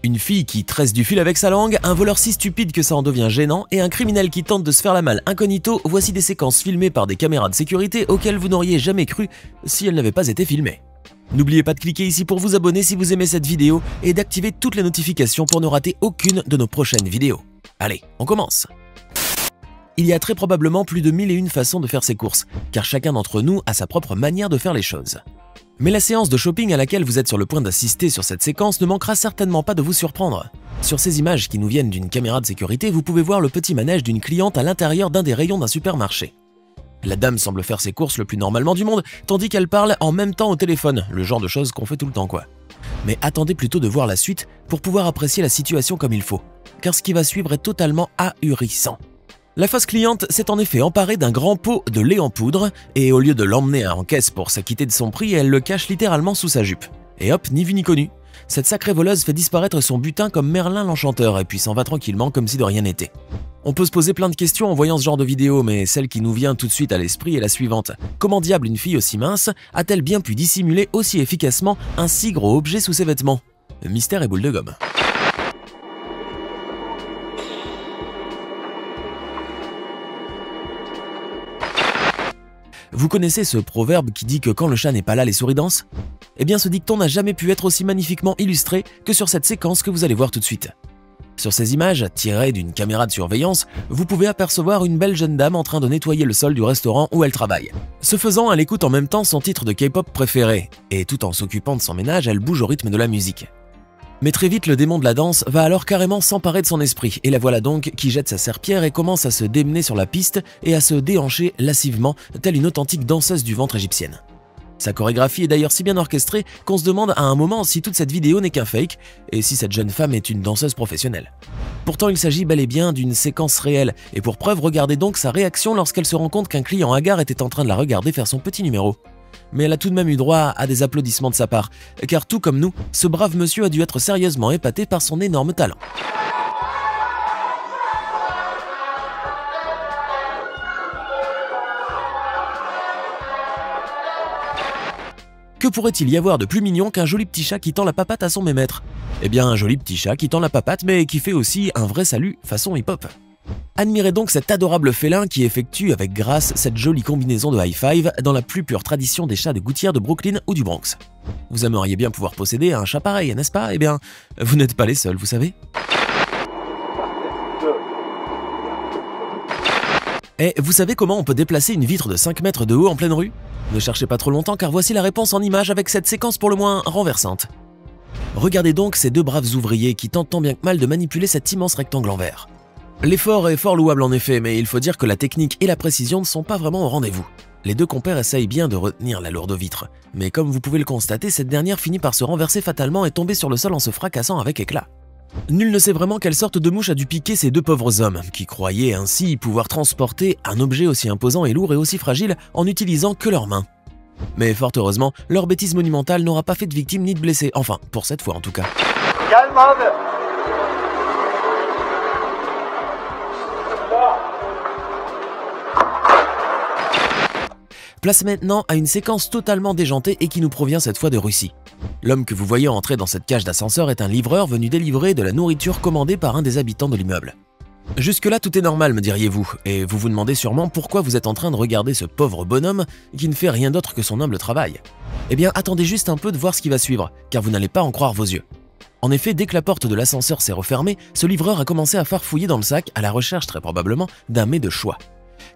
Une fille qui tresse du fil avec sa langue, un voleur si stupide que ça en devient gênant et un criminel qui tente de se faire la malle incognito, voici des séquences filmées par des caméras de sécurité auxquelles vous n'auriez jamais cru si elles n'avaient pas été filmées. N'oubliez pas de cliquer ici pour vous abonner si vous aimez cette vidéo et d'activer toutes les notifications pour ne rater aucune de nos prochaines vidéos. Allez, on commence! Il y a très probablement plus de 1001 façons de faire ses courses, car chacun d'entre nous a sa propre manière de faire les choses. Mais la séance de shopping à laquelle vous êtes sur le point d'assister sur cette séquence ne manquera certainement pas de vous surprendre. Sur ces images qui nous viennent d'une caméra de sécurité, vous pouvez voir le petit manège d'une cliente à l'intérieur d'un des rayons d'un supermarché. La dame semble faire ses courses le plus normalement du monde, tandis qu'elle parle en même temps au téléphone, le genre de choses qu'on fait tout le temps quoi. Mais attendez plutôt de voir la suite pour pouvoir apprécier la situation comme il faut, car ce qui va suivre est totalement ahurissant. La fausse cliente s'est en effet emparée d'un grand pot de lait en poudre et au lieu de l'emmener en caisse pour s'acquitter de son prix, elle le cache littéralement sous sa jupe. Et hop, ni vu ni connu. Cette sacrée voleuse fait disparaître son butin comme Merlin l'Enchanteur et puis s'en va tranquillement comme si de rien n'était. On peut se poser plein de questions en voyant ce genre de vidéo, mais celle qui nous vient tout de suite à l'esprit est la suivante. Comment diable une fille aussi mince a-t-elle bien pu dissimuler aussi efficacement un si gros objet sous ses vêtements? Mystère et boule de gomme. Vous connaissez ce proverbe qui dit que quand le chat n'est pas là, les souris dansent? Eh bien ce dicton n'a jamais pu être aussi magnifiquement illustré que sur cette séquence que vous allez voir tout de suite. Sur ces images, tirées d'une caméra de surveillance, vous pouvez apercevoir une belle jeune dame en train de nettoyer le sol du restaurant où elle travaille. Ce faisant, elle écoute en même temps son titre de K-pop préféré, et tout en s'occupant de son ménage, elle bouge au rythme de la musique. Mais très vite, le démon de la danse va alors carrément s'emparer de son esprit, et la voilà donc qui jette sa serpillière et commence à se démener sur la piste et à se déhancher lascivement, telle une authentique danseuse du ventre égyptienne. Sa chorégraphie est d'ailleurs si bien orchestrée qu'on se demande à un moment si toute cette vidéo n'est qu'un fake, et si cette jeune femme est une danseuse professionnelle. Pourtant, il s'agit bel et bien d'une séquence réelle, et pour preuve, regardez donc sa réaction lorsqu'elle se rend compte qu'un client hagard était en train de la regarder faire son petit numéro. Mais elle a tout de même eu droit à des applaudissements de sa part, car tout comme nous, ce brave monsieur a dû être sérieusement épaté par son énorme talent. Que pourrait-il y avoir de plus mignon qu'un joli petit chat qui tend la papate à son mémètre? Eh bien un joli petit chat qui tend la papate mais qui fait aussi un vrai salut façon hip-hop. Admirez donc cet adorable félin qui effectue avec grâce cette jolie combinaison de high-five dans la plus pure tradition des chats de gouttière de Brooklyn ou du Bronx. Vous aimeriez bien pouvoir posséder un chat pareil, n'est-ce pas? Eh bien, vous n'êtes pas les seuls, vous savez. Et vous savez comment on peut déplacer une vitre de 5 mètres de haut en pleine rue? Ne cherchez pas trop longtemps car voici la réponse en image avec cette séquence pour le moins renversante. Regardez donc ces deux braves ouvriers qui tentent tant bien que mal de manipuler cet immense rectangle en verre. L'effort est fort louable en effet, mais il faut dire que la technique et la précision ne sont pas vraiment au rendez-vous. Les deux compères essayent bien de retenir la lourde vitre, mais comme vous pouvez le constater, cette dernière finit par se renverser fatalement et tomber sur le sol en se fracassant avec éclat. Nul ne sait vraiment quelle sorte de mouche a dû piquer ces deux pauvres hommes, qui croyaient ainsi pouvoir transporter un objet aussi imposant et lourd et aussi fragile en n'utilisant que leurs mains. Mais fort heureusement, leur bêtise monumentale n'aura pas fait de victimes ni de blessés, enfin, pour cette fois en tout cas. Calme. Place maintenant à une séquence totalement déjantée et qui nous provient cette fois de Russie. L'homme que vous voyez entrer dans cette cage d'ascenseur est un livreur venu délivrer de la nourriture commandée par un des habitants de l'immeuble. Jusque-là, tout est normal, me diriez-vous, et vous vous demandez sûrement pourquoi vous êtes en train de regarder ce pauvre bonhomme qui ne fait rien d'autre que son humble travail. Eh bien, attendez juste un peu de voir ce qui va suivre, car vous n'allez pas en croire vos yeux. En effet, dès que la porte de l'ascenseur s'est refermée, ce livreur a commencé à farfouiller dans le sac à la recherche très probablement d'un mets de choix.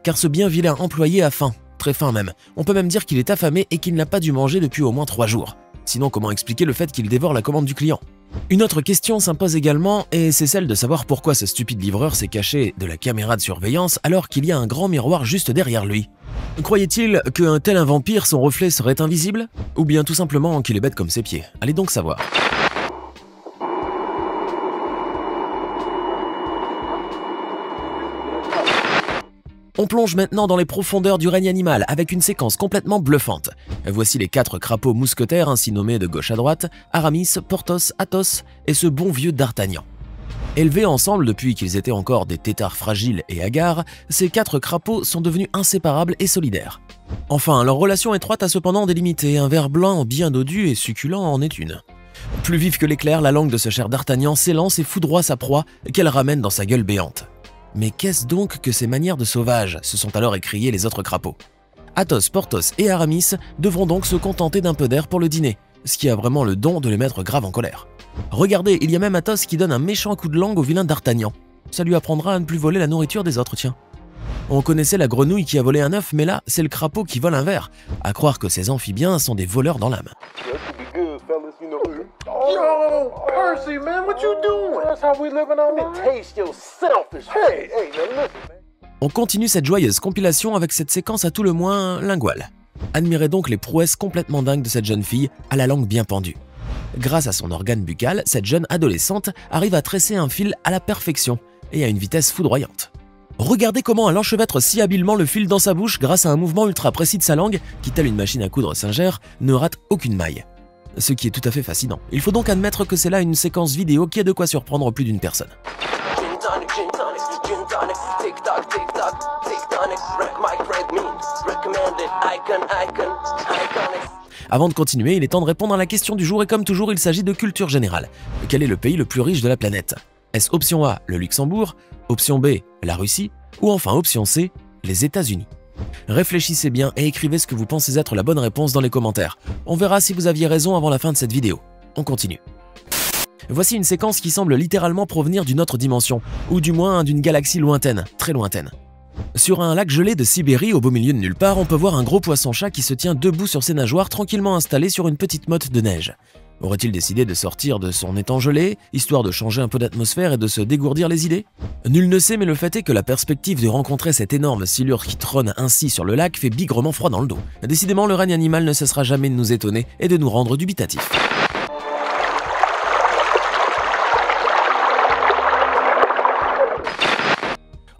Car ce bien vilain employé a faim, très faim même. On peut même dire qu'il est affamé et qu'il n'a pas dû manger depuis au moins 3 jours. Sinon, comment expliquer le fait qu'il dévore la commande du client? Une autre question s'impose également, et c'est celle de savoir pourquoi ce stupide livreur s'est caché de la caméra de surveillance alors qu'il y a un grand miroir juste derrière lui. Croyait-il qu'un tel un vampire, son reflet serait invisible? Ou bien tout simplement qu'il est bête comme ses pieds? Allez donc savoir. On plonge maintenant dans les profondeurs du règne animal avec une séquence complètement bluffante. Voici les 4 crapauds mousquetaires ainsi nommés de gauche à droite, Aramis, Porthos, Athos et ce bon vieux D'Artagnan. Élevés ensemble depuis qu'ils étaient encore des têtards fragiles et hagards, ces 4 crapauds sont devenus inséparables et solidaires. Enfin, leur relation étroite a cependant délimité, un ver blanc bien dodu et succulent en est une. Plus vive que l'éclair, la langue de ce cher d'Artagnan s'élance et foudroie sa proie qu'elle ramène dans sa gueule béante. Mais qu'est-ce donc que ces manières de sauvage, se sont alors écriés les autres crapauds. Athos, Porthos et Aramis devront donc se contenter d'un peu d'air pour le dîner, ce qui a vraiment le don de les mettre grave en colère. Regardez, il y a même Athos qui donne un méchant coup de langue au vilain d'Artagnan. Ça lui apprendra à ne plus voler la nourriture des autres, tiens. On connaissait la grenouille qui a volé un œuf, mais là, c'est le crapaud qui vole un verre. À croire que ces amphibiens sont des voleurs dans l'âme. Yo, Percy, man, what you doing? That's how we living our life. Taste your selfish. Hey, now listen, man. On continue cette joyeuse compilation avec cette séquence à tout le moins linguale. Admirez donc les prouesses complètement dingues de cette jeune fille à la langue bien pendue. Grâce à son organe buccal, cette jeune adolescente arrive à tresser un fil à la perfection et à une vitesse foudroyante. Regardez comment elle enchevêtre si habilement le fil dans sa bouche grâce à un mouvement ultra précis de sa langue qui, telle une machine à coudre Singer, ne rate aucune maille. Ce qui est tout à fait fascinant. Il faut donc admettre que c'est là une séquence vidéo qui a de quoi surprendre plus d'une personne. Avant de continuer, il est temps de répondre à la question du jour et comme toujours, il s'agit de culture générale. Quel est le pays le plus riche de la planète? Est-ce option A, le Luxembourg, option B, la Russie, ou enfin option C, les États-Unis? Réfléchissez bien et écrivez ce que vous pensez être la bonne réponse dans les commentaires. On verra si vous aviez raison avant la fin de cette vidéo. On continue. Voici une séquence qui semble littéralement provenir d'une autre dimension, ou du moins d'une galaxie lointaine, très lointaine. Sur un lac gelé de Sibérie au beau milieu de nulle part, on peut voir un gros poisson-chat qui se tient debout sur ses nageoires tranquillement installé sur une petite motte de neige. Aurait-il décidé de sortir de son étang gelé, histoire de changer un peu d'atmosphère et de se dégourdir les idées? Nul ne sait, mais le fait est que la perspective de rencontrer cette énorme silure qui trône ainsi sur le lac fait bigrement froid dans le dos. Décidément, le règne animal ne cessera jamais de nous étonner et de nous rendre dubitatifs.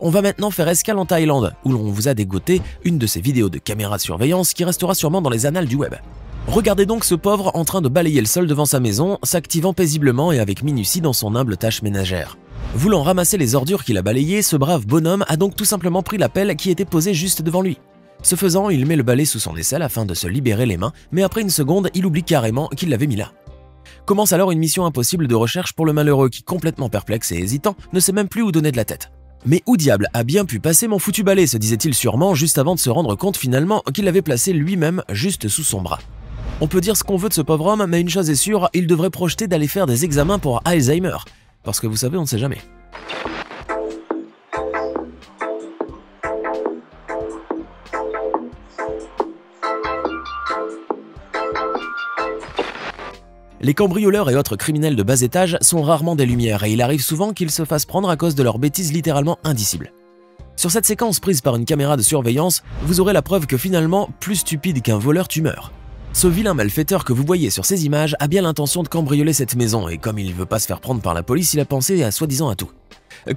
On va maintenant faire escale en Thaïlande, où l'on vous a dégoté une de ces vidéos de caméra de surveillance qui restera sûrement dans les annales du web. Regardez donc ce pauvre en train de balayer le sol devant sa maison, s'activant paisiblement et avec minutie dans son humble tâche ménagère. Voulant ramasser les ordures qu'il a balayées, ce brave bonhomme a donc tout simplement pris la pelle qui était posée juste devant lui. Ce faisant, il met le balai sous son aisselle afin de se libérer les mains, mais après une seconde, il oublie carrément qu'il l'avait mis là. Commence alors une mission impossible de recherche pour le malheureux qui, complètement perplexe et hésitant, ne sait même plus où donner de la tête. Mais où diable a bien pu passer mon foutu balai, se disait-il sûrement juste avant de se rendre compte finalement qu'il l'avait placé lui-même juste sous son bras. On peut dire ce qu'on veut de ce pauvre homme, mais une chose est sûre, il devrait projeter d'aller faire des examens pour Alzheimer. Parce que vous savez, on ne sait jamais. Les cambrioleurs et autres criminels de bas étage sont rarement des lumières et il arrive souvent qu'ils se fassent prendre à cause de leurs bêtises littéralement indicibles. Sur cette séquence prise par une caméra de surveillance, vous aurez la preuve que finalement, plus stupide qu'un voleur, tu meurs. Ce vilain malfaiteur que vous voyez sur ces images a bien l'intention de cambrioler cette maison et comme il ne veut pas se faire prendre par la police, il a pensé à soi-disant à tout.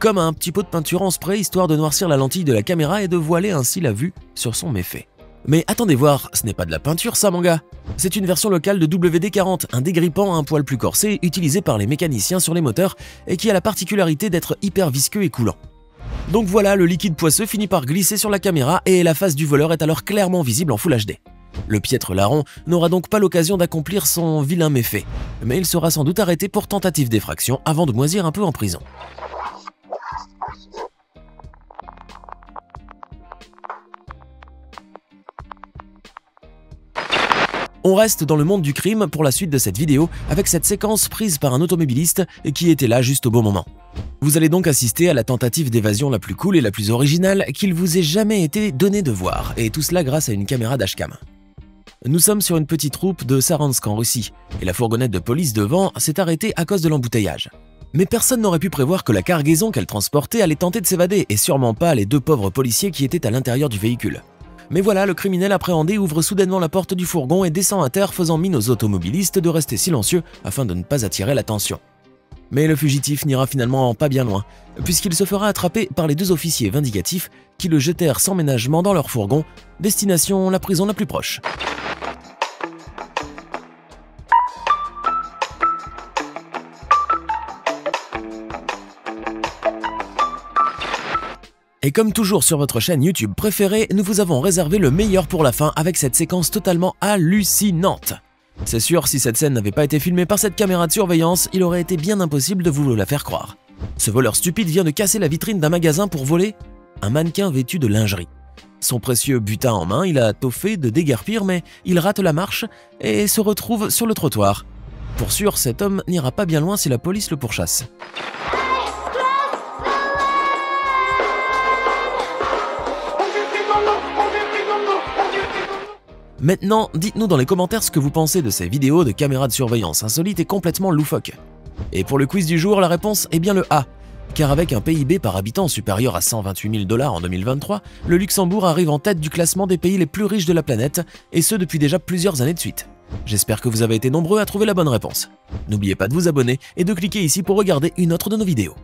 Comme un petit pot de peinture en spray histoire de noircir la lentille de la caméra et de voiler ainsi la vue sur son méfait. Mais attendez voir, ce n'est pas de la peinture ça mon gars. C'est une version locale de WD-40, un dégrippant un poil plus corsé utilisé par les mécaniciens sur les moteurs et qui a la particularité d'être hyper visqueux et coulant. Donc voilà, le liquide poisseux finit par glisser sur la caméra et la face du voleur est alors clairement visible en Full HD. Le piètre larron n'aura donc pas l'occasion d'accomplir son vilain méfait, mais il sera sans doute arrêté pour tentative d'effraction avant de moisir un peu en prison. On reste dans le monde du crime pour la suite de cette vidéo avec cette séquence prise par un automobiliste qui était là juste au bon moment. Vous allez donc assister à la tentative d'évasion la plus cool et la plus originale qu'il vous ait jamais été donné de voir, et tout cela grâce à une caméra dashcam. Nous sommes sur une petite route de Saransk en Russie, et la fourgonnette de police devant s'est arrêtée à cause de l'embouteillage. Mais personne n'aurait pu prévoir que la cargaison qu'elle transportait allait tenter de s'évader, et sûrement pas les deux pauvres policiers qui étaient à l'intérieur du véhicule. Mais voilà, le criminel appréhendé ouvre soudainement la porte du fourgon et descend à terre faisant mine aux automobilistes de rester silencieux afin de ne pas attirer l'attention. Mais le fugitif n'ira finalement pas bien loin, puisqu'il se fera attraper par les deux officiers vindicatifs qui le jetèrent sans ménagement dans leur fourgon, destination la prison la plus proche. Et comme toujours sur votre chaîne YouTube préférée, nous vous avons réservé le meilleur pour la fin avec cette séquence totalement hallucinante. C'est sûr, si cette scène n'avait pas été filmée par cette caméra de surveillance, il aurait été bien impossible de vous la faire croire. Ce voleur stupide vient de casser la vitrine d'un magasin pour voler un mannequin vêtu de lingerie. Son précieux butin en main, il a tôt fait de déguerpir, mais il rate la marche et se retrouve sur le trottoir. Pour sûr, cet homme n'ira pas bien loin si la police le pourchasse. Maintenant, dites-nous dans les commentaires ce que vous pensez de ces vidéos de caméras de surveillance insolites et complètement loufoques. Et pour le quiz du jour, la réponse est bien le A. Car avec un PIB par habitant supérieur à 128 000 $ en 2023, le Luxembourg arrive en tête du classement des pays les plus riches de la planète, et ce depuis déjà plusieurs années de suite. J'espère que vous avez été nombreux à trouver la bonne réponse. N'oubliez pas de vous abonner et de cliquer ici pour regarder une autre de nos vidéos.